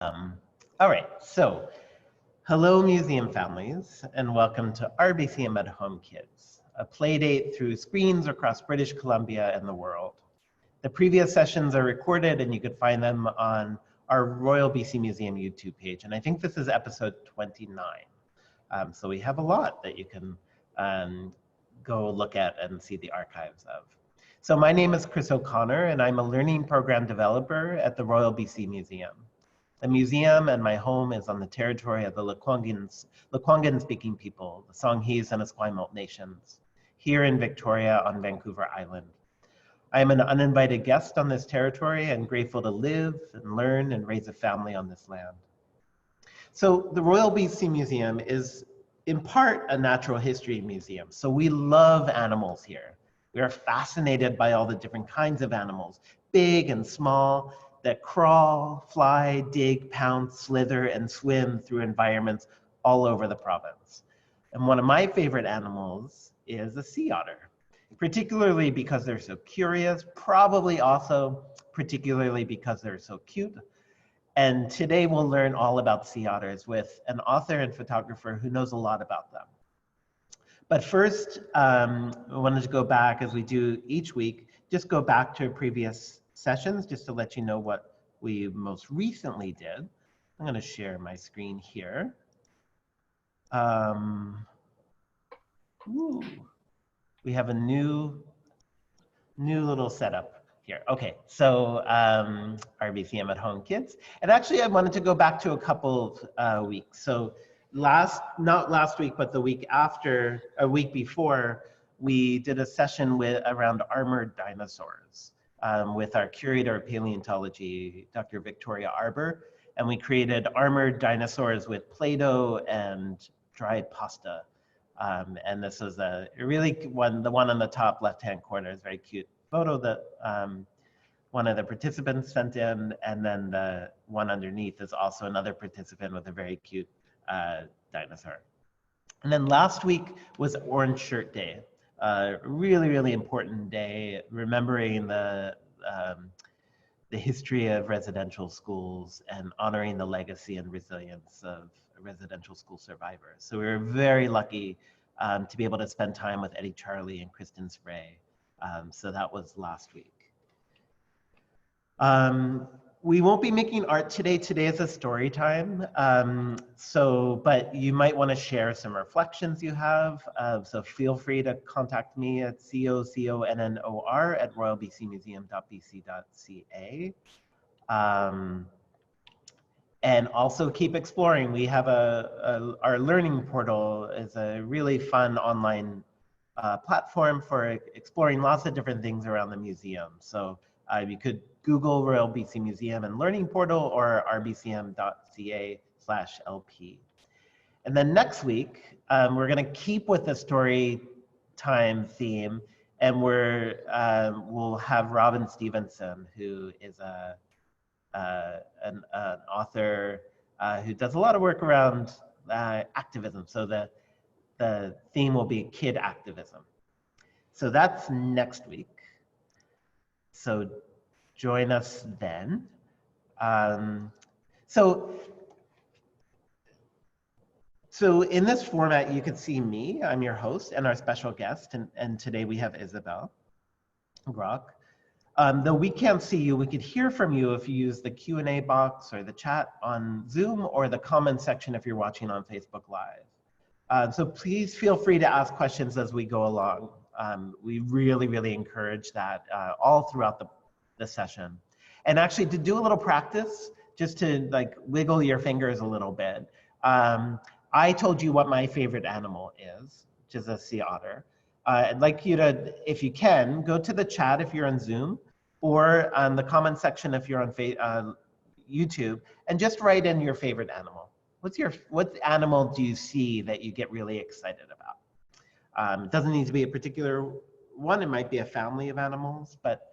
Um, all right, so hello museum families and welcome to RBCM at Home Kids, a play date through screens across British Columbia and the world. The previous sessions are recorded and you can find them on our Royal BC Museum YouTube page. And I think this is episode 29. So we have a lot that you can go look at and see the archives of. So my name is Chris O'Connor and I'm a learning program developer at the Royal BC Museum. The museum and my home is on the territory of the Lekwungen-speaking people, the Songhees and Esquimalt nations, here in Victoria on Vancouver Island. I am an uninvited guest on this territory and grateful to live and learn and raise a family on this land. So the Royal BC Museum is in part a natural history museum. So we love animals here. We are fascinated by all the different kinds of animals, big and small, that crawl, fly, dig, pounce, slither, and swim through environments all over the province. And one of my favorite animals is a sea otter, particularly because they're so curious, probably also particularly because they're so cute. And today we'll learn all about sea otters with an author and photographer who knows a lot about them. But first, I wanted to go back, as we do each week, just go back to previous sessions just to let you know what we most recently did. I'm going to share my screen here. We have a new little setup here. Okay, so RBCM at Home Kids. And actually I wanted to go back to a couple weeks. So not last week, but the week after, a week before, we did a session around armored dinosaurs. With our curator of paleontology, Dr. Victoria Arbour, and we created armored dinosaurs with Play-Doh and dried pasta. And this was the one on the top left-hand corner is a very cute photo that one of the participants sent in, and then the one underneath is also another participant with a very cute dinosaur. And then last week was Orange Shirt Day. Really important day, remembering the history of residential schools and honoring the legacy and resilience of residential school survivors. So we were very lucky to be able to spend time with Eddie Charlie and Kristen Spray. So that was last week. We won't be making art today. Today is a story time. But you might want to share some reflections you have. So feel free to contact me at coconnor@royalbcmuseum.bc.ca. And also keep exploring. We have our learning portal is a really fun online platform for exploring lots of different things around the museum. So you could Google Royal BC Museum and Learning Portal or rbcm.ca/LP. And then next week, we're going to keep with the story time theme, and we'll have Robin Stevenson, who is an author who does a lot of work around activism. So the theme will be kid activism. So that's next week. So join us then. So in this format, you can see me, I'm your host, and our special guest, and today we have Isabelle Groc. Though we can't see you, we could hear from you if you use the Q&A box or the chat on Zoom or the comment section if you're watching on Facebook Live. So please feel free to ask questions as we go along. We really encourage that all throughout the session. And actually to do a little practice, just to like wiggle your fingers a little bit, I told you what my favorite animal is, which is a sea otter. I'd like you to, if you can, go to the chat if you're on Zoom, or on the comment section if you're on YouTube, and just write in your favorite animal. What animal do you see that you get really excited about? It doesn't need to be a particular one, it might be a family of animals, but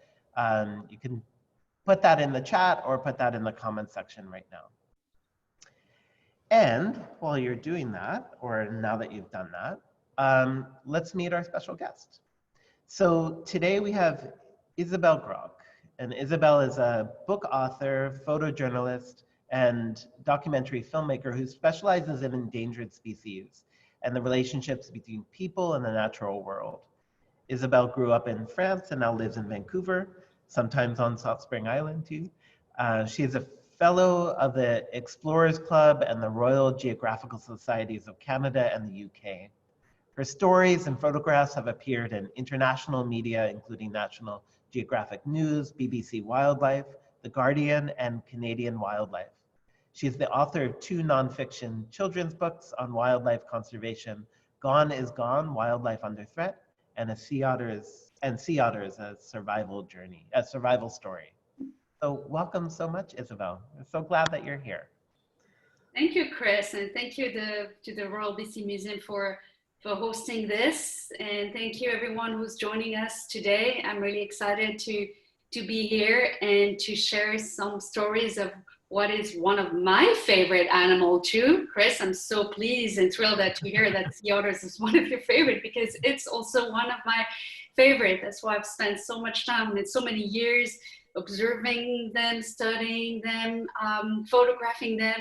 you can put that in the chat or put that in the comment section right now. And while you're doing that, or now that you've done that, let's meet our special guest. So today we have Isabelle Groc, and Isabelle is a book author, photojournalist, and documentary filmmaker who specializes in endangered species and the relationships between people and the natural world. Isabelle grew up in France and now lives in Vancouver, sometimes on Salt Spring Island too. She is a fellow of the Explorers Club and the Royal Geographical Societies of Canada and the UK. Her stories and photographs have appeared in international media, including National Geographic News, BBC Wildlife, The Guardian, and Canadian Wildlife. She is the author of 2 nonfiction children's books on wildlife conservation, Gone is Gone, Wildlife Under Threat, and Sea Otters, a survival story. So welcome so much, Isabelle. I'm so glad that you're here. Thank you, Chris, and thank you to the Royal BC Museum for hosting this, and thank you everyone who's joining us today. I'm really excited to be here and to share some stories of what is one of my favorite animal too. Chris, I'm so pleased and thrilled that to hear that sea otters is one of your favorite, because it's also one of my favorite. That's why I've spent so much time and so many years observing them, studying them, photographing them,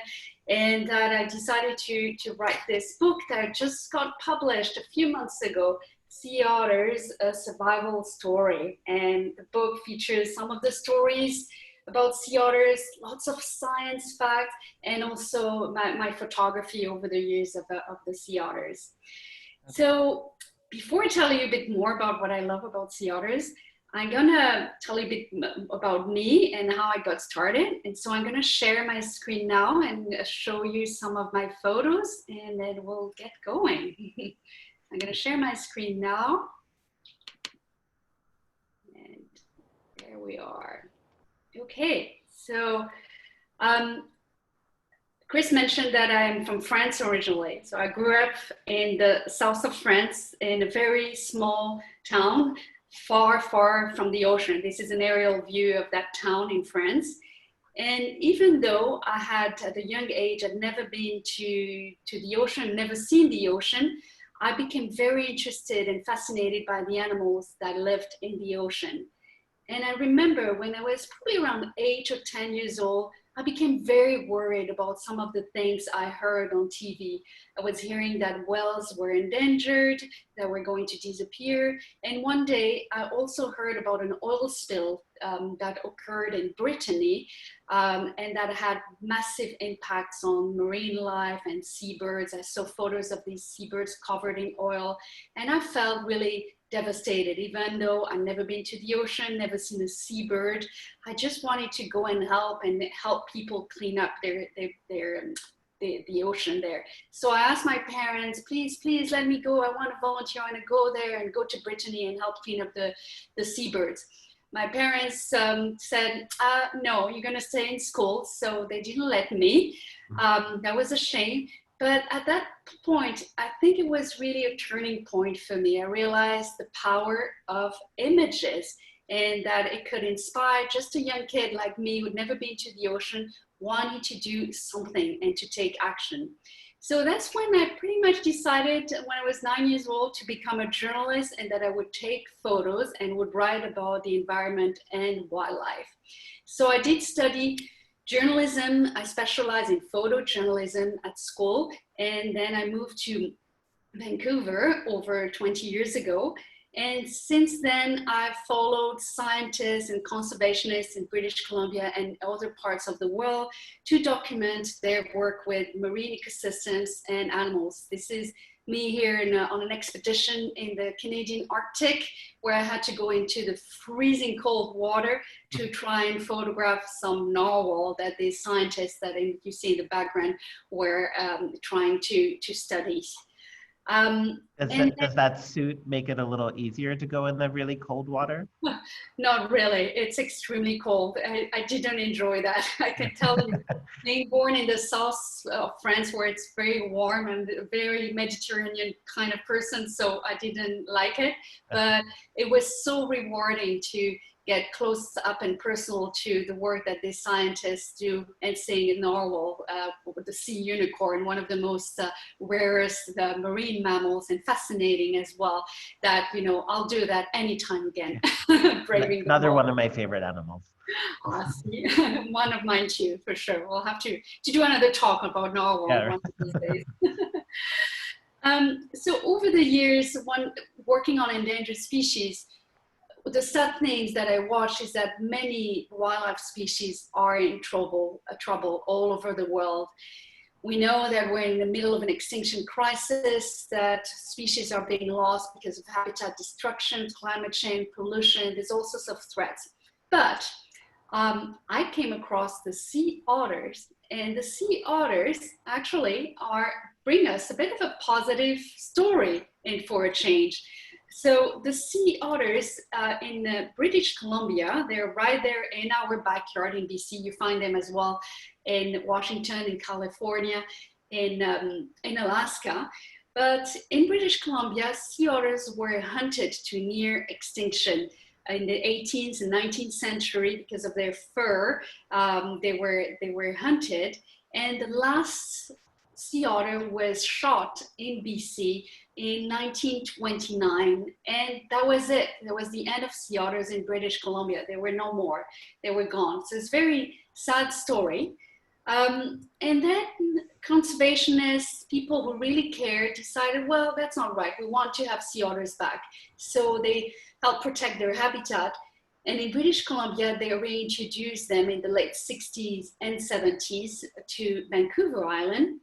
and that I decided to write this book that just got published a few months ago, Sea Otters, a survival story. And the book features some of the stories about sea otters, lots of science facts, and also my photography over the years of the sea otters. So before I tell you a bit more about what I love about sea otters, I'm gonna tell you a bit about me and how I got started. And so I'm gonna share my screen now and show you some of my photos, and then we'll get going. I'm gonna share my screen now. And there we are. Okay, so Chris mentioned that I'm from France originally. So I grew up in the south of France in a very small town, far, far from the ocean. This is an aerial view of that town in France. And even though I had, at a young age, I'd never been to the ocean, never seen the ocean, I became very interested and fascinated by the animals that lived in the ocean. And I remember when I was probably around 8 or 10 years old, I became very worried about some of the things I heard on TV. I was hearing that whales were endangered, that were going to disappear. And one day I also heard about an oil spill that occurred in Brittany, and that had massive impacts on marine life and seabirds. I saw photos of these seabirds covered in oil, and I felt really devastated. Even though I've never been to the ocean, never seen a seabird, I just wanted to go and help people clean up the ocean there. So I asked my parents, please let me go. I want to volunteer. I want to go there and go to Brittany and help clean up the seabirds. My parents said, no, you're going to stay in school. So they didn't let me. That was a shame. But at that point, I think it was really a turning point for me. I realized the power of images, and that it could inspire just a young kid like me who'd never been to the ocean, wanting to do something and to take action. So that's when I pretty much decided, when I was 9 years old, to become a journalist, and that I would take photos and would write about the environment and wildlife. So I did study journalism. I specialized in photojournalism at school, and then I moved to Vancouver over 20 years ago. And since then, I've followed scientists and conservationists in British Columbia and other parts of the world to document their work with marine ecosystems and animals. This is me here on an expedition in the Canadian Arctic, where I had to go into the freezing cold water to try and photograph some narwhal that the scientists that you see in the background were trying to study. Does that suit make it a little easier to go in the really cold water? Not really. It's extremely cold. I didn't enjoy that. I can tell you, being born in the south of France, where it's very warm and a very Mediterranean kind of person, so I didn't like it. But it was so rewarding to get close up and personal to the work that these scientists do and seeing a narwhal with the sea unicorn, one of the most rarest marine mammals, and fascinating as well, that, you know, I'll do that anytime again. Braving another one of my favorite animals. Awesome. One of mine too, for sure. We'll have to do another talk about narwhal one of these days. So over the years, working on endangered species, the sad things that I watch is that many wildlife species are in trouble all over the world. We know that we're in the middle of an extinction crisis, that species are being lost because of habitat destruction, climate change, pollution. There's all sorts of threats. But I came across the sea otters, and the sea otters actually bring us a bit of a positive story for a change. So the sea otters in British Columbia, they're right there in our backyard in BC. You find them as well in Washington, in California, in Alaska. But in British Columbia, sea otters were hunted to near extinction in the 18th and 19th century because of their fur. They were hunted, and the last sea otter was shot in BC in 1929, and that was it. That was the end of sea otters in British Columbia. There were no more. They were gone. So it's a very sad story. And then conservationists, people who really cared, decided, well, that's not right. We want to have sea otters back. So they helped protect their habitat. And in British Columbia, they reintroduced them in the late 60s and 70s to Vancouver Island.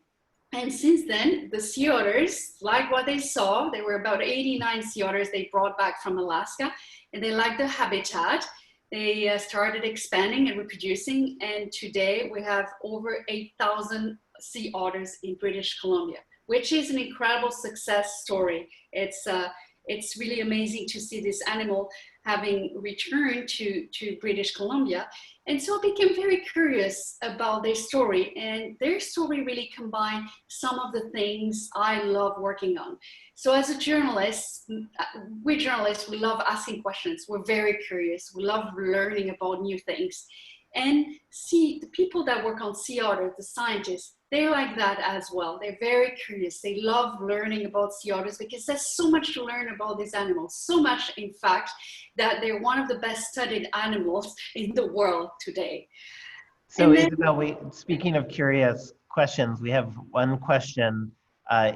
And since then, the sea otters liked what they saw. There were about 89 sea otters they brought back from Alaska, and they liked the habitat. They started expanding and reproducing, and today we have over 8,000 sea otters in British Columbia, which is an incredible success story. It's really amazing to see this animal having returned to British Columbia. And so I became very curious about their story, and their story really combined some of the things I love working on. So as a journalist, we journalists, we love asking questions. We're very curious. We love learning about new things. And see, the people that work on sea otters, the scientists, they're like that as well. They're very curious. They love learning about sea otters because there's so much to learn about these animals. So much, in fact, that they're one of the best studied animals in the world today. So Isabelle, speaking of curious questions, we have one question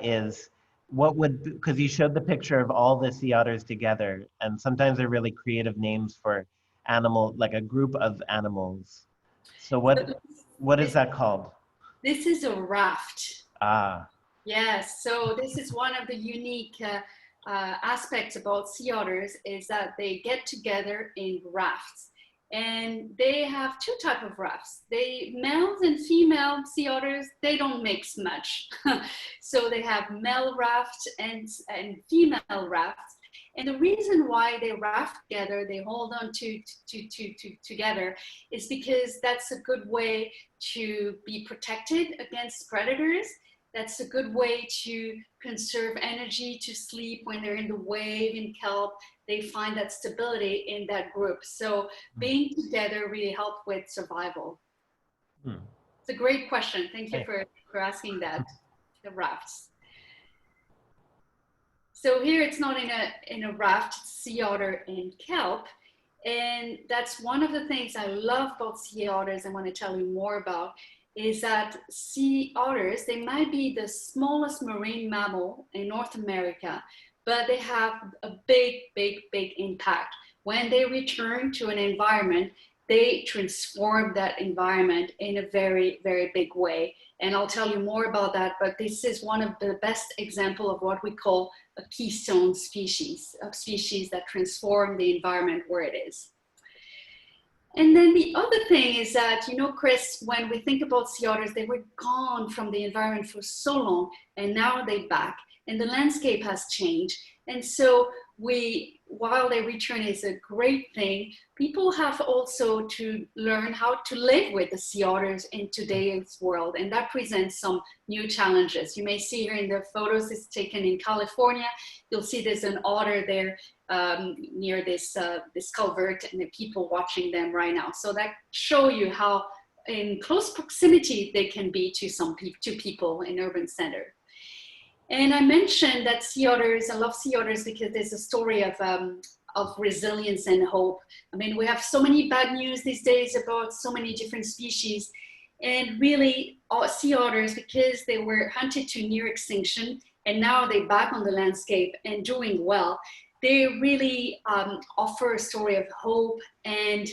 is, because you showed the picture of all the sea otters together, and sometimes they're really creative names for animal, like a group of animals. So what is that called? This is a raft. Ah. Yes, so this is one of the unique aspects about sea otters is that they get together in rafts. And they have two types of rafts. Males and female sea otters, they don't mix much. So they have male rafts and female rafts. And the reason why they raft together, they hold on together, is because that's a good way to be protected against predators. That's a good way to conserve energy, to sleep when they're in the wave, in kelp. They find that stability in that group. So being together really helps with survival. It's a great question. Thank you for asking that, the rafts. So here it's not in a raft, it's sea otter in kelp. And that's one of the things I love about sea otters I want to tell you more about, is that sea otters, they might be the smallest marine mammal in North America, but they have a big, big, big impact. When they return to an environment, they transform that environment in a very, very big way. And I'll tell you more about that, but this is one of the best examples of what we call a keystone species, a species that transform the environment where it is. And then the other thing is that, you know, Chris, when we think about sea otters, they were gone from the environment for so long, and now they're back, and the landscape has changed. And so while their return is a great thing, people have also to learn how to live with the sea otters in today's world, and that presents some new challenges. You may see here in the photos, it's taken in California. You'll see there's an otter there near this culvert, and the people watching them right now. So that show you how in close proximity they can be to people in urban center. And I mentioned that sea otters, I love sea otters because there's a story of resilience and hope. I mean, we have so many bad news these days about so many different species. And really, sea otters, because they were hunted to near extinction, and now they're back on the landscape and doing well, they really offer a story of hope and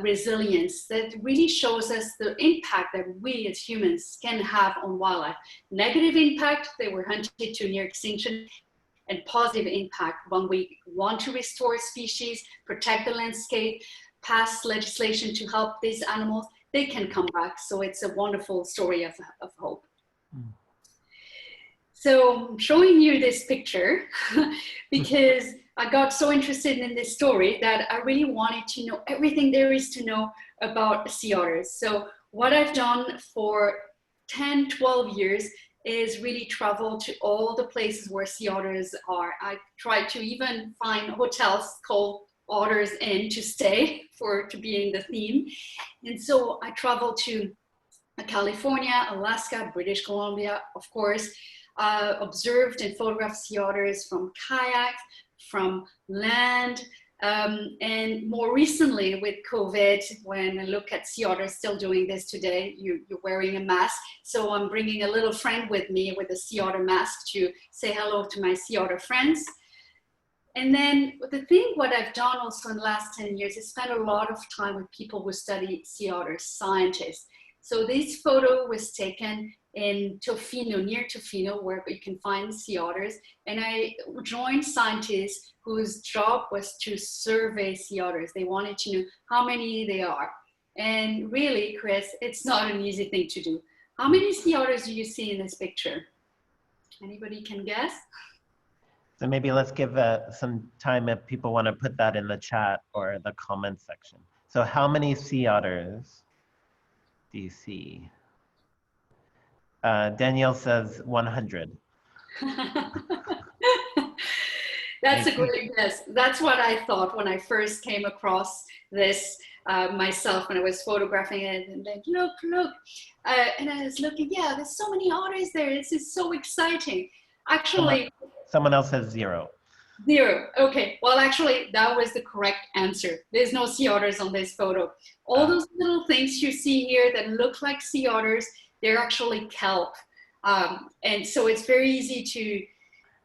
resilience that really shows us the impact that we as humans can have on wildlife. Negative impact, they were hunted to near extinction, and positive impact when we want to restore species, protect the landscape, pass legislation to help these animals, they can come back. So it's a wonderful story of hope. So I'm showing you this picture because I got so interested in this story that I really wanted to know everything there is to know about sea otters. So what I've done for 10, 12 years is really travel to all the places where sea otters are. I tried to even find hotels called Otters Inn to stay to be in the theme. And so I traveled to California, Alaska, British Columbia, of course, observed and photographed sea otters from kayaks, from land, and more recently with COVID, when I look at sea otters still doing this today, you're wearing a mask. So I'm bringing a little friend with me with a sea otter mask to say hello to my sea otter friends. And then what I've done also in the last 10 years is spend a lot of time with people who study sea otters, scientists. So this photo was taken in Tofino, near Tofino, where you can find sea otters. And I joined scientists whose job was to survey sea otters. They wanted to know how many they are. And really, Chris, it's not an easy thing to do. How many sea otters do you see in this picture? Anybody can guess? So maybe let's give some time if people want to put that in the chat or the comments section. So how many sea otters do you see? Danielle says 100. That's a great guess. That's what I thought when I first came across this myself when I was photographing it, and like, look. And I was looking, yeah, there's so many otters there. This is so exciting. Actually, someone else says 0. 0. Okay. Well, actually, that was the correct answer. There's no sea otters on this photo. All those little things you see here that look like sea otters, they're actually kelp. And so it's very easy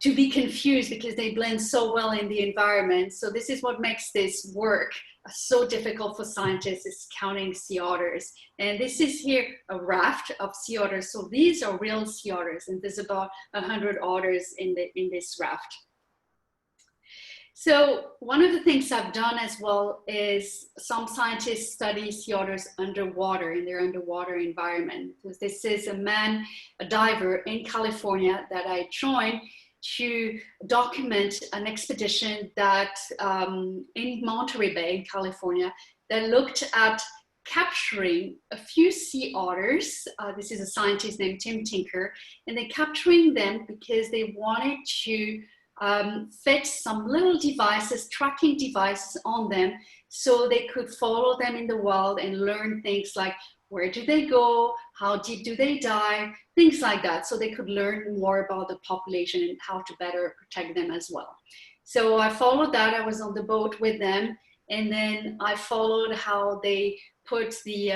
to be confused because they blend so well in the environment. So this is what makes this work so difficult for scientists, is counting sea otters. And this is here a raft of sea otters. So these are real sea otters, and there's about 100 otters in this raft. So one of the things I've done as well is some scientists study sea otters underwater, in their underwater environment. This is a diver in California that I joined to document an expedition that in Monterey Bay, in California, that looked at capturing a few sea otters. This is a scientist named Tim Tinker, and they're capturing them because they wanted to fit some little devices, tracking devices on them, so they could follow them in the wild and learn things like where do they go, how deep do they dive, things like that, so they could learn more about the population and how to better protect them as well. So I followed that. I was on the boat with them, and then I followed how they put the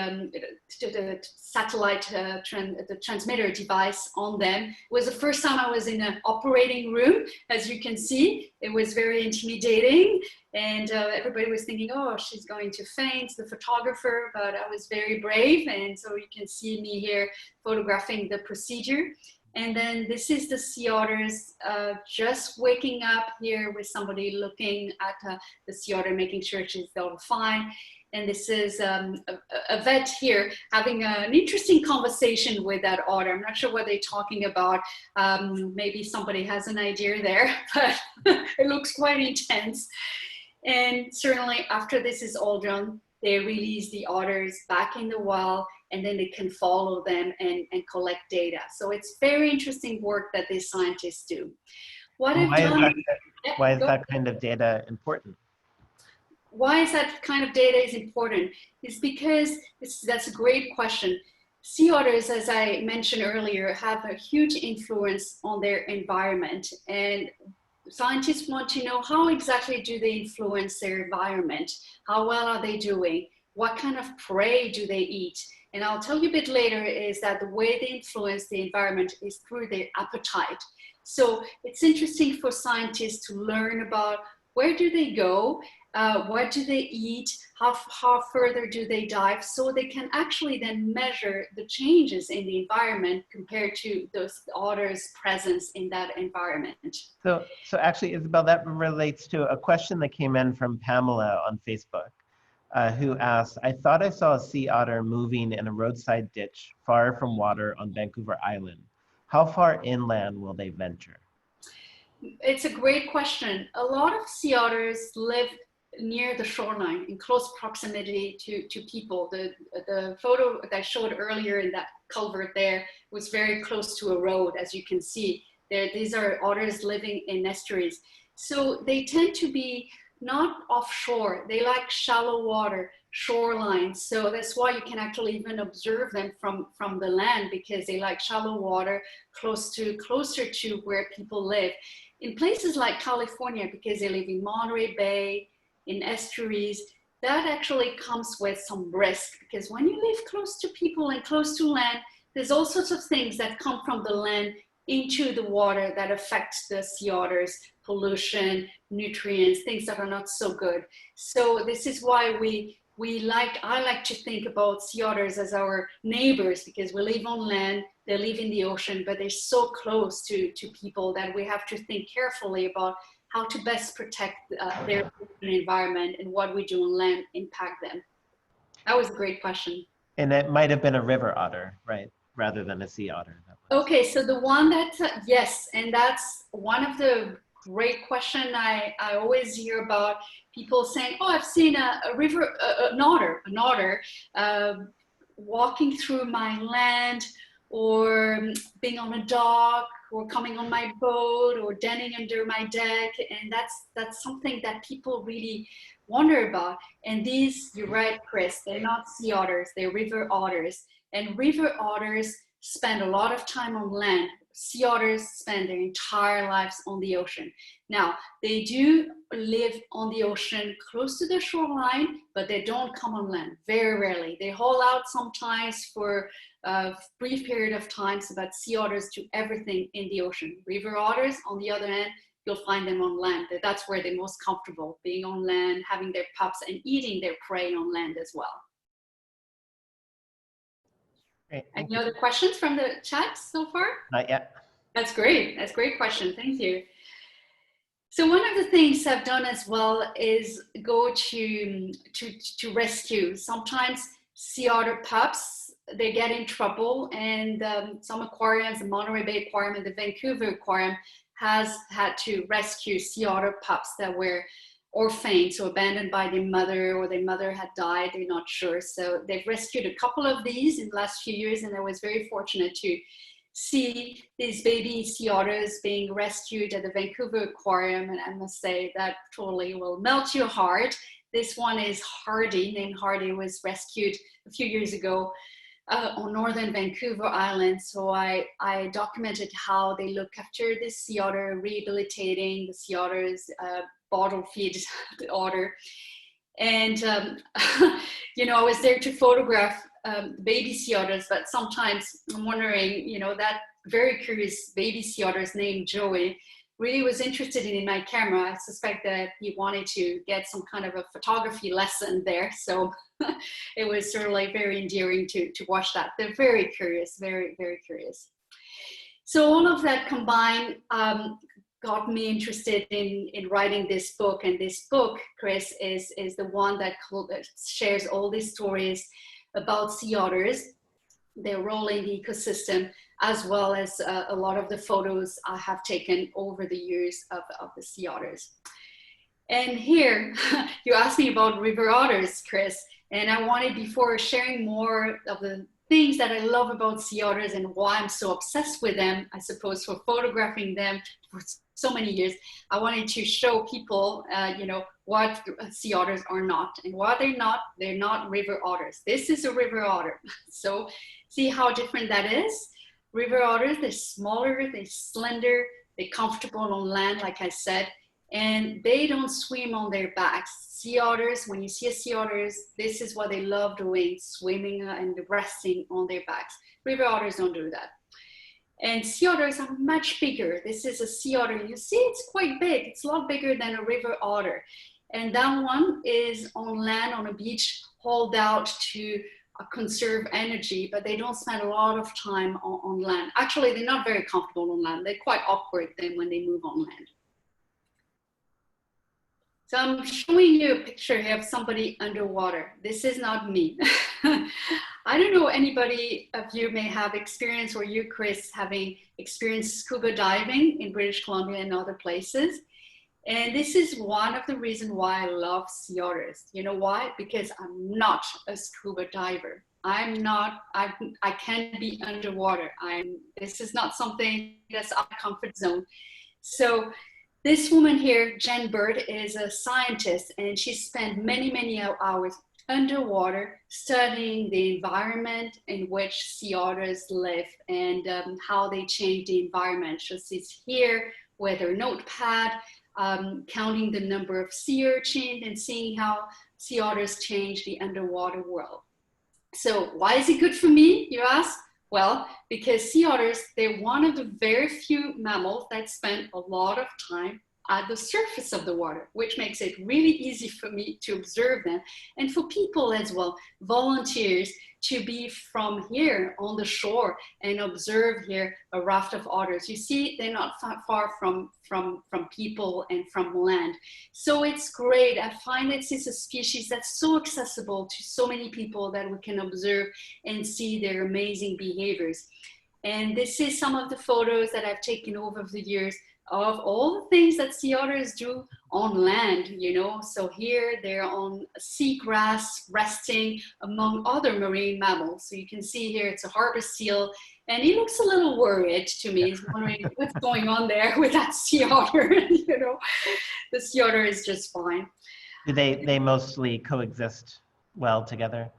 satellite, the transmitter device on them. It was the first time I was in an operating room. As you can see, it was very intimidating, and everybody was thinking, oh, she's going to faint, the photographer, but I was very brave, and so you can see me here photographing the procedure. And then this is the sea otters just waking up here with somebody looking at the sea otter, making sure she's all fine. And this is a vet here having an interesting conversation with that otter. I'm not sure what they're talking about. Maybe somebody has an idea there, but it looks quite intense. And certainly after this is all done, they release the otters back in the wild, and then they can follow them and collect data. So it's very interesting work that these scientists do. What I've done, why is that kind of data important? Why is that kind of data is important? It's because that's a great question. Sea otters, as I mentioned earlier, have a huge influence on their environment, and scientists want to know how exactly do they influence their environment? How well are they doing? What kind of prey do they eat? And I'll tell you a bit later is that the way they influence the environment is through their appetite. So it's interesting for scientists to learn about where do they go, what do they eat, how further do they dive, so they can actually then measure the changes in the environment compared to those otters' presence in that environment. So actually, Isabelle, that relates to a question that came in from Pamela on Facebook, who asked, I thought I saw a sea otter moving in a roadside ditch far from water on Vancouver Island. How far inland will they venture? It's a great question. A lot of sea otters live near the shoreline, in close proximity to people. The photo that I showed earlier in that culvert there was very close to a road, as you can see. These are otters living in estuaries. So they tend to be not offshore. They like shallow water, shoreline. So that's why you can actually even observe them from the land, because they like shallow water, closer to where people live. In places like California, because they live in Monterey Bay, in estuaries, that actually comes with some risk, because when you live close to people and close to land, there's all sorts of things that come from the land into the water that affect the sea otters, pollution, nutrients, things that are not so good. So this is why I like to think about sea otters as our neighbors, because we live on land, they live in the ocean, but they're so close to people that we have to think carefully about how to best protect their environment, and what we do on land impact them. That was a great question. And it might have been a river otter, right? Rather than a sea otter. Okay, so the one that, yes, and that's one of the great question I always hear about, people saying, oh, I've seen an otter walking through my land, or being on a dock, or coming on my boat, or denning under my deck. And that's something that people really wonder about. And these, you're right, Chris, they're not sea otters, they're river otters. And river otters spend a lot of time on land. Sea otters spend their entire lives on the ocean. Now, they do live on the ocean close to the shoreline, but they don't come on land, very rarely. They haul out sometimes for a brief period of time, but sea otters do everything in the ocean. River otters, on the other hand, you'll find them on land. That's where they're most comfortable, being on land, having their pups, and eating their prey on land as well. Great, any other questions from the chat so far? Not yet. That's great. That's a great question. Thank you. So one of the things I've done as well is go to rescue. Sometimes sea otter pups, they get in trouble, and some aquariums, the Monterey Bay Aquarium and the Vancouver Aquarium, has had to rescue sea otter pups that were orphaned, so abandoned by their mother, or their mother had died, they're not sure. So they've rescued a couple of these in the last few years, and I was very fortunate to see these baby sea otters being rescued at the Vancouver Aquarium, and I must say that totally will melt your heart. This one is Hardy, named Hardy, was rescued a few years ago on northern Vancouver Island. So I documented how they look after this sea otter, rehabilitating the sea otters, bottle feed the otter. And, you know, I was there to photograph baby sea otters, but sometimes I'm wondering, you know, that very curious baby sea otter named Joey really was interested in my camera. I suspect that he wanted to get some kind of a photography lesson there. So it was certainly very endearing to watch that. They're very curious, very, very curious. So all of that combined got me interested in writing this book. And this book, Chris, is the one that shares all these stories about sea otters, their role in the ecosystem, as well as a lot of the photos I have taken over the years of the sea otters. And here, you asked me about river otters, Chris, and I wanted, before sharing more of the things that I love about sea otters and why I'm so obsessed with them, I suppose, for photographing them for so many years, I wanted to show people, you know, what sea otters are not. And what they're not river otters. This is a river otter. So see how different that is? River otters, they're smaller, they're slender, they're comfortable on land, like I said, and they don't swim on their backs. Sea otters, when you see a sea otters, this is what they love doing, swimming and resting on their backs. River otters don't do that. And sea otters are much bigger. This is a sea otter. You see, it's quite big. It's a lot bigger than a river otter. And that one is on land, on a beach, hauled out to conserve energy, but they don't spend a lot of time on land. Actually, they're not very comfortable on land. They're quite awkward then when they move on land. So I'm showing you a picture here of somebody underwater. This is not me. I don't know, anybody of you may have experience, or you, Chris, having experienced scuba diving in British Columbia and other places. And this is one of the reasons why I love sea otters. You know why? Because I'm not a scuba diver. I can't be underwater. This is not something that's out of comfort zone. So this woman here, Jen Bird, is a scientist, and she spent many, many hours underwater studying the environment in which sea otters live and how they change the environment. So she's here with her notepad, counting the number of sea urchins and seeing how sea otters change the underwater world. So why is it good for me, you ask? Well, because sea otters, they're one of the very few mammals that spend a lot of time at the surface of the water, which makes it really easy for me to observe them, and for people as well, volunteers, to be from here on the shore and observe here a raft of otters. You see, they're not far from people and from land. So it's great. I find this is a species that's so accessible to so many people that we can observe and see their amazing behaviors. And this is some of the photos that I've taken over the years of all the things that sea otters do on land, you know. So here they're on seagrass, resting among other marine mammals. So you can see here it's a harbor seal, and he looks a little worried to me. He's wondering what's going on there with that sea otter. You know, the sea otter is just fine. Do they mostly coexist well together?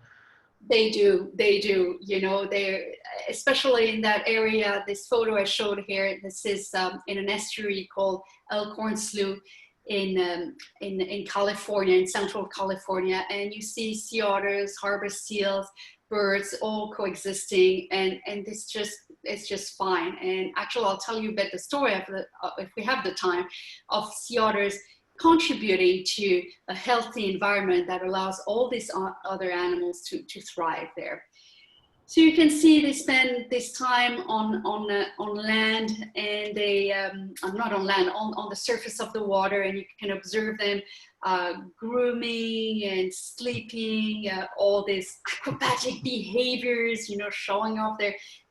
They do, you know, they're, especially in that area, this photo I showed here, this is in an estuary called Elkhorn Slough in California, in central California, and you see sea otters, harbor seals, birds all coexisting, and it's just fine. And actually, I'll tell you about the story of if we have the time, of sea otters contributing to a healthy environment that allows all these other animals to thrive there. So you can see they spend this time on land, and they not on land, on the surface of the water, and you can observe them grooming and sleeping, all these acrobatic behaviors, you know, showing off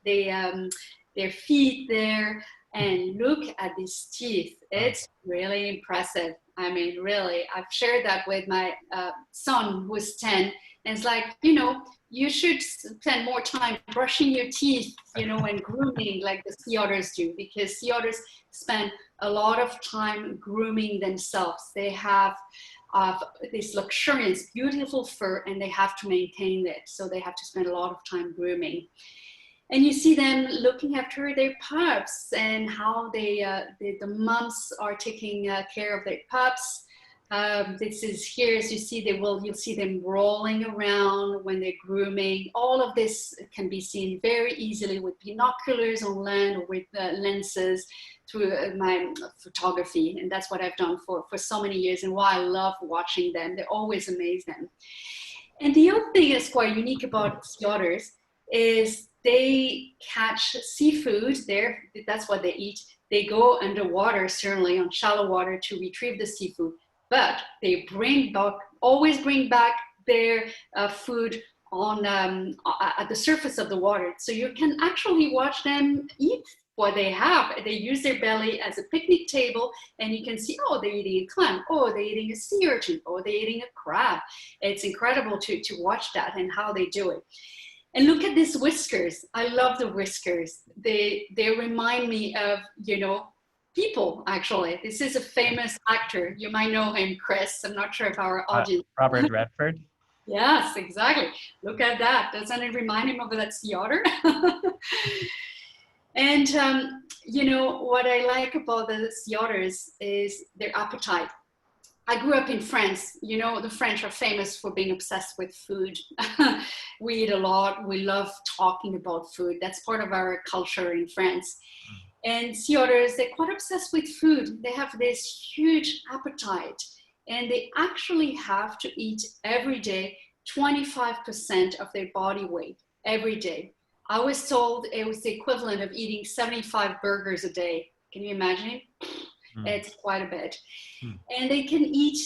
their feet there. And look at these teeth. It's really impressive. I mean, really, I've shared that with my son who's 10. And it's like, you know, you should spend more time brushing your teeth, you know, and grooming like the sea otters do, because sea otters spend a lot of time grooming themselves. They have this luxuriant, beautiful fur, and they have to maintain it. So they have to spend a lot of time grooming. And you see them looking after their pups, and how the moms are taking care of their pups. This is here, as you see, you'll see them rolling around when they're grooming. All of this can be seen very easily with binoculars on land, or with lenses through my photography. And that's what I've done for so many years, and why I love watching them. They're always amazing. And the other thing that's quite unique about sea otters is they catch seafood there. That's what they eat. They go underwater, certainly on shallow water, to retrieve the seafood, but they always bring back their food on at the surface of the water. So you can actually watch them eat what they have. They use their belly as a picnic table, and you can see, oh, they're eating a clam, oh, they're eating a sea urchin, oh, they're eating a crab. It's incredible to watch that and how they do it. And look at these whiskers. I love the whiskers. They remind me of, people, actually. This is a famous actor. You might know him, Chris. I'm not sure if our audience. Robert Redford. Yes, exactly. Look at that. Doesn't it remind him of that sea otter? And, what I like about the sea otters is their appetite. I grew up in France. The French are famous for being obsessed with food. We eat a lot. We love talking about food. That's part of our culture in France. And sea otters, they're quite obsessed with food. They have this huge appetite, and they actually have to eat every day 25% of their body weight every day. I was told it was the equivalent of eating 75 burgers a day. Can you imagine? It's quite a bit. And they can eat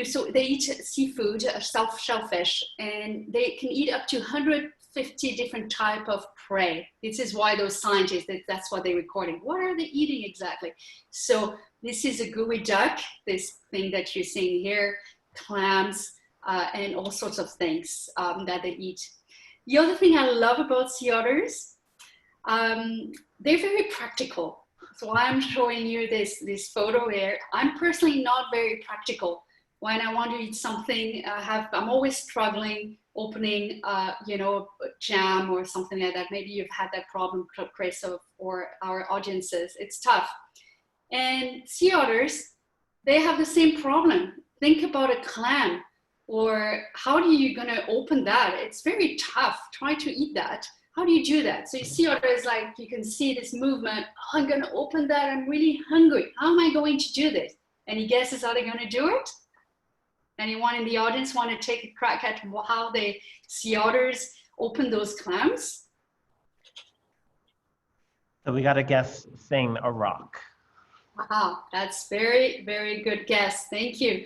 so they eat seafood, shellfish, and they can eat up to 150 different type of prey. This is why those scientists, that's what they're recording. What are they eating exactly? So this is a gooey duck, this thing that you're seeing here, clams, and all sorts of things that they eat. The other thing I love about sea otters, they're very practical. So I'm showing you this photo here. I'm personally not very practical. When I want to eat something, I'm always struggling opening, a jam or something like that. Maybe you've had that problem, Chris, or our audiences. It's tough. And sea otters, they have the same problem. Think about a clam, or how are you going to open that? It's very tough. Try to eat that. How do you do that? So you see otters, like you can see this movement. Oh, I'm going to open that. I'm really hungry. How am I going to do this? Any guesses how they're going to do it? Anyone in the audience want to take a crack at how the sea otters open those clams? So we got a guess saying a rock. Wow, that's very, very good guess. Thank you.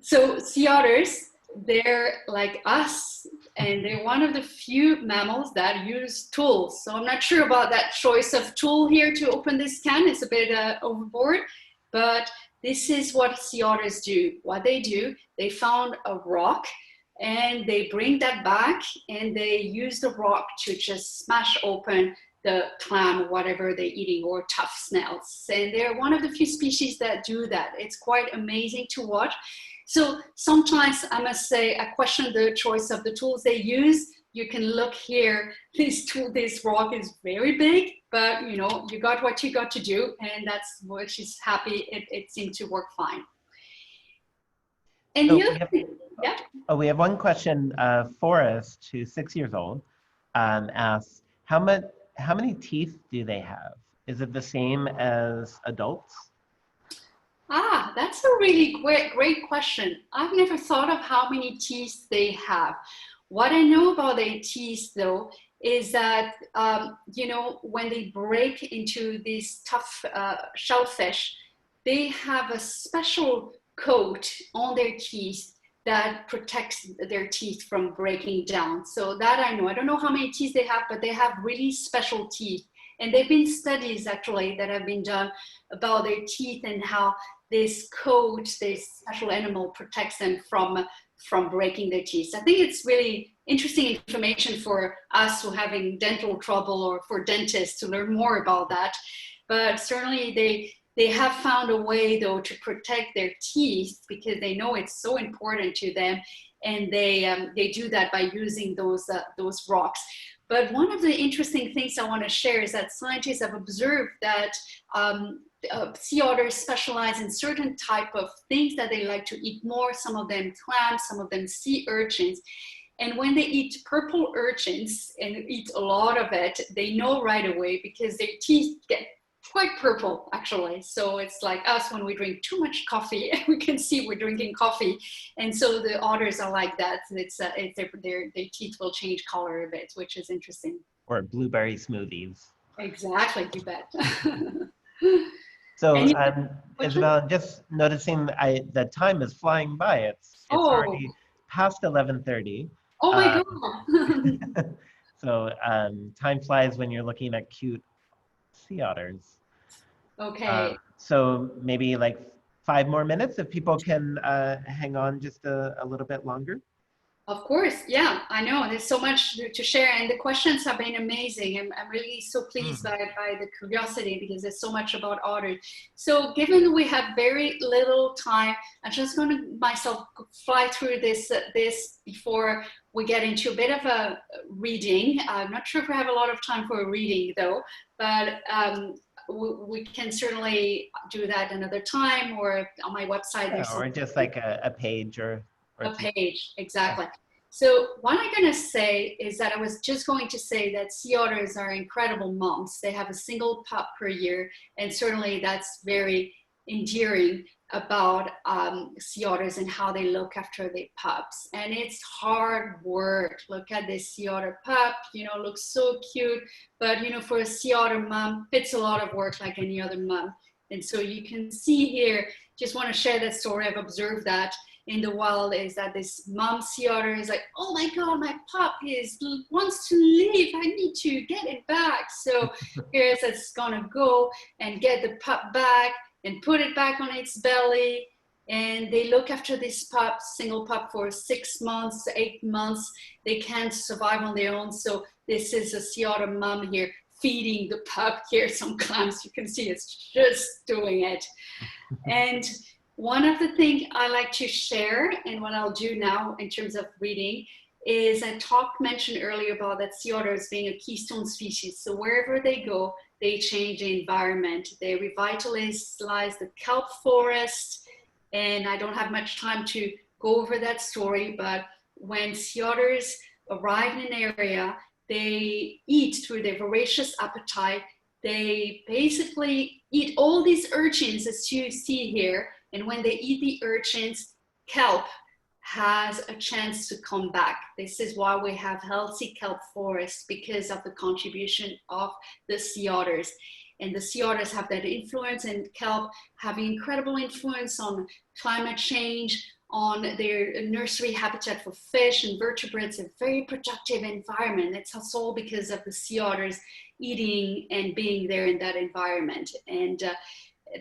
So sea otters, they're like us, and they're one of the few mammals that use tools. So I'm not sure about that choice of tool here to open this can. It's a bit overboard, but this is what sea otters do. What they do, they found a rock, and they bring that back, and they use the rock to just smash open the clam or whatever they're eating, or tough snails. And they're one of the few species that do that. It's quite amazing to watch. So sometimes I must say I question the choice of the tools they use. You can look here, this rock is very big, but you got what you got to do, and that's what she's happy. It seemed to work fine. And we have one question. Forrest, who's 6 years old, asks, how many teeth do they have? Is it the same as adults? That's a really great question. I've never thought of how many teeth they have. What I know about their teeth, though, is that, when they break into these tough shellfish, they have a special coat on their teeth that protects their teeth from breaking down. So that I know. I don't know how many teeth they have, but they have really special teeth. And there have been studies, actually, that have been done about their teeth and how this coat, this special animal, protects them from breaking their teeth. I think it's really interesting information for us who are having dental trouble, or for dentists to learn more about that. But certainly they have found a way, though, to protect their teeth, because they know it's so important to them, and they do that by using those rocks. But one of the interesting things I want to share is that scientists have observed that sea otters specialize in certain type of things that they like to eat more. Some of them clams, some of them sea urchins. And when they eat purple urchins and eat a lot of it, they know right away, because their teeth get quite purple, actually. So it's like us when we drink too much coffee, we can see we're drinking coffee. And so the otters are like that. Their teeth will change color a bit, which is interesting. for blueberry smoothies. Exactly, you bet. So, And you, Isabelle, I'm just noticing the time is flying by. It's oh, already past 11:30. oh my Um, God. so time flies when you're looking at cute sea otters. Okay. So maybe like 5 more minutes if people can hang on just a little bit longer. Of course, yeah, I know. There's so much to share, and the questions have been amazing. I'm really so pleased by the curiosity because there's so much about otters. So, given we have very little time, I'm just going to myself fly through this before we get into a bit of a reading. I'm not sure if we have a lot of time for a reading though, but we can certainly do that another time or on my website. Yeah, There's or just like a page or a two. page, exactly. So what I'm going to say is that I was just going to say that sea otters are incredible moms. They have a single pup per year, and certainly that's very endearing about sea otters and how they look after their pups. And it's hard work. Look at this sea otter pup, you know, looks so cute, but you know, for a sea otter mom, it's a lot of work like any other mom. And so you can see here, just want to share that story. I've observed that in the wild, is that this mom sea otter is like, oh my God, my pup wants to leave. I need to get it back. So here's it's gonna go and get the pup back and put it back on its belly. And they look after this pup, single pup, for 6 months, 8 months. They can't survive on their own. So this is a sea otter mom here feeding the pup. Here, some clams, you can see it's just doing it. And one of the things I like to share, and what I'll do now in terms of reading, is I mentioned earlier about that sea otters being a keystone species. So wherever they go, they change the environment. They revitalize the kelp forest. And I don't have much time to go over that story, but when sea otters arrive in an area, they eat through their voracious appetite. They basically eat all these urchins, as you see here. And when they eat the urchins, kelp has a chance to come back. This is why we have healthy kelp forests, because of the contribution of the sea otters. And the sea otters have that influence, and kelp have incredible influence on climate change, on their nursery habitat for fish and vertebrates, a very productive environment. It's all because of the sea otters eating and being there in that environment. And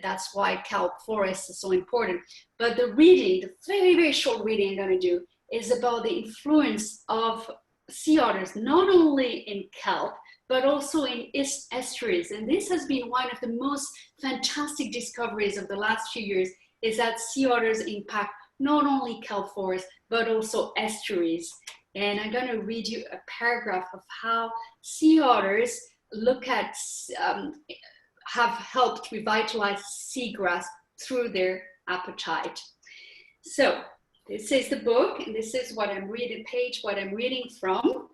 that's why kelp forest is so important. But the reading, the very, very short reading I'm going to do, is about the influence of sea otters, not only in kelp, but also in estuaries. And this has been one of the most fantastic discoveries of the last few years, is that sea otters impact not only kelp forests, but also estuaries. And I'm going to read you a paragraph of how sea otters have helped revitalize seagrass through their appetite. So this is the book, and this is what I'm reading, what I'm reading from.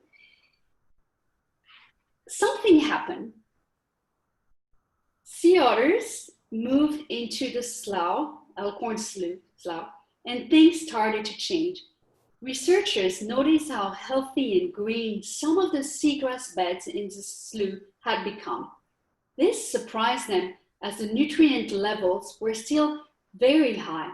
Something happened. Sea otters moved into the slough, Elkhorn Slough, and things started to change. Researchers noticed how healthy and green some of the seagrass beds in the slough had become. This surprised them, as the nutrient levels were still very high.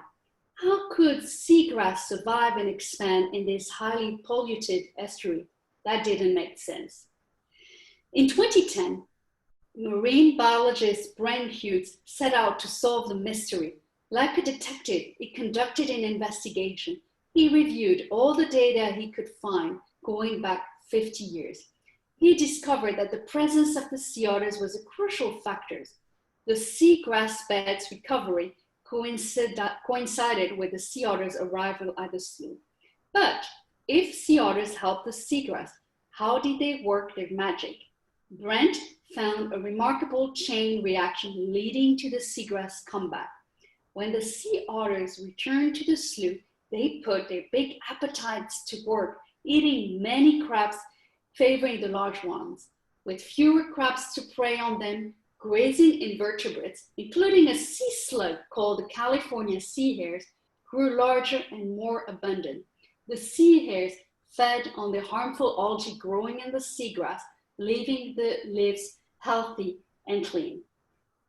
How could seagrass survive and expand in this highly polluted estuary? That didn't make sense. In 2010, marine biologist Brent Hughes set out to solve the mystery. Like a detective, he conducted an investigation. He reviewed all the data he could find going back 50 years. He discovered that the presence of the sea otters was a crucial factor. The seagrass bed's recovery coincided with the sea otters' arrival at the slough. But if sea otters helped the seagrass, how did they work their magic? Brent found a remarkable chain reaction leading to the seagrass comeback. When the sea otters returned to the slough, they put their big appetites to work, eating many crabs, favoring the large ones. With fewer crabs to prey on them, grazing invertebrates, including a sea slug called the California sea hares, grew larger and more abundant. The sea hares fed on the harmful algae growing in the seagrass, leaving the lives healthy and clean.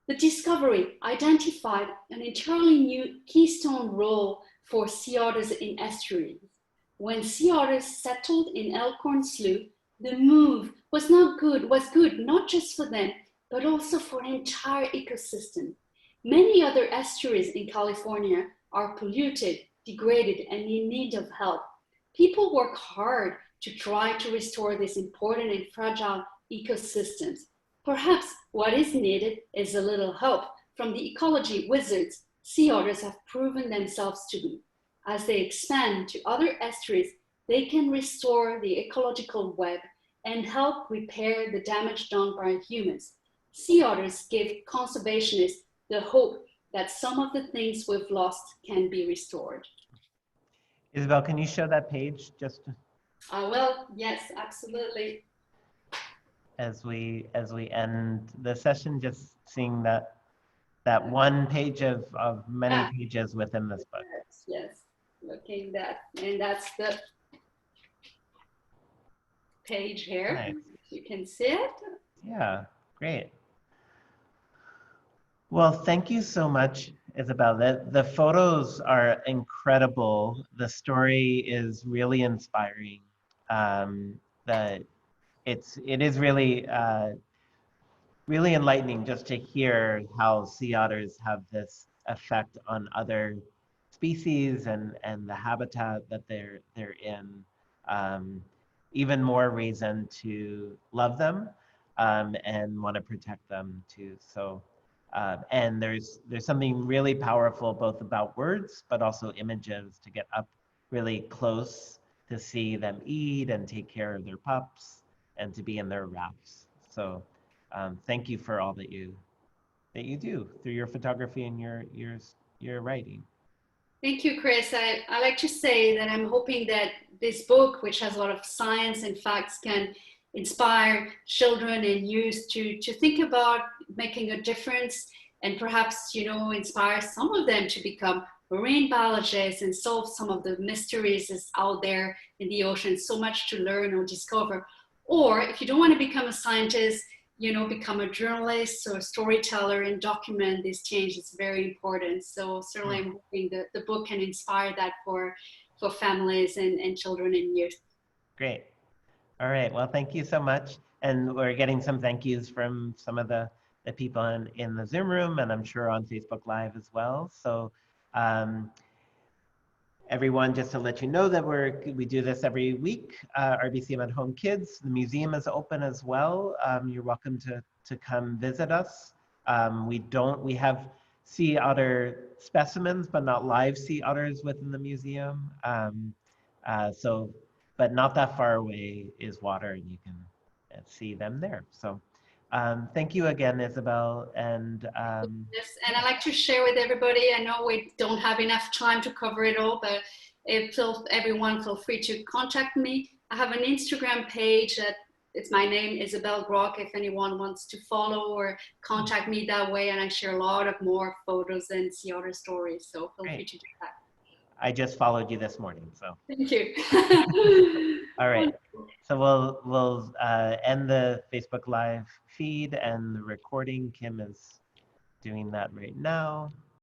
The discovery identified an entirely new keystone role for sea otters in estuaries. When sea otters settled in Elkhorn Slough, the move was good not just for them, but also for an entire ecosystem. Many other estuaries in California are polluted, degraded, and in need of help. People work hard to try to restore these important and fragile ecosystems. Perhaps what is needed is a little help from the ecology wizards sea otters have proven themselves to be. As they expand to other estuaries, they can restore the ecological web and help repair the damage done by humans. Sea otters give conservationists the hope that some of the things we've lost can be restored. Isabelle, can you show that page just Well, yes, absolutely. as we end the session, just seeing that one page of many pages within this book. Yes, looking that, and that's the page here. Nice. You can see it. Yeah, great. Well, thank you so much, Isabelle. The photos are incredible. The story is really inspiring. It is really really enlightening just to hear how sea otters have this effect on other species and the habitat that they're in. Even more reason to love them and want to protect them too. So, and there's something really powerful both about words, but also images to get up really close to see them eat and take care of their pups and to be in their rafts. So thank you for all that you do through your photography and your writing. Thank you, Chris. I like to say that I'm hoping that this book, which has a lot of science and facts, can inspire children and youth to think about making a difference and perhaps, inspire some of them to become marine biologists and solve some of the mysteries that's out there in the ocean. So much to learn or discover. Or if you don't want to become a scientist, become a journalist or a storyteller and document this change. It's very important. So certainly I'm hoping that the book can inspire that for families and children and youth. Great. All right. Well, thank you so much. And we're getting some thank yous from some of the people in the Zoom room, and I'm sure on Facebook Live as well. So everyone, just to let you know that we do this every week, RBCM at Home Kids. The museum is open as well. You're welcome to come visit us. We have sea otter specimens, but not live sea otters within the museum. But not that far away is water, and you can see them there. So thank you again, Isabelle. And yes, and I'd like to share with everybody, I know we don't have enough time to cover it all, but everyone feel free to contact me. I have an Instagram page that it's my name, Isabelle Groc, if anyone wants to follow or contact me that way, and I share a lot of more photos and sea otter stories, so feel free to do that. I just followed you this morning, so. Thank you. All right, so we'll end the Facebook Live feed and the recording. Kim is doing that right now.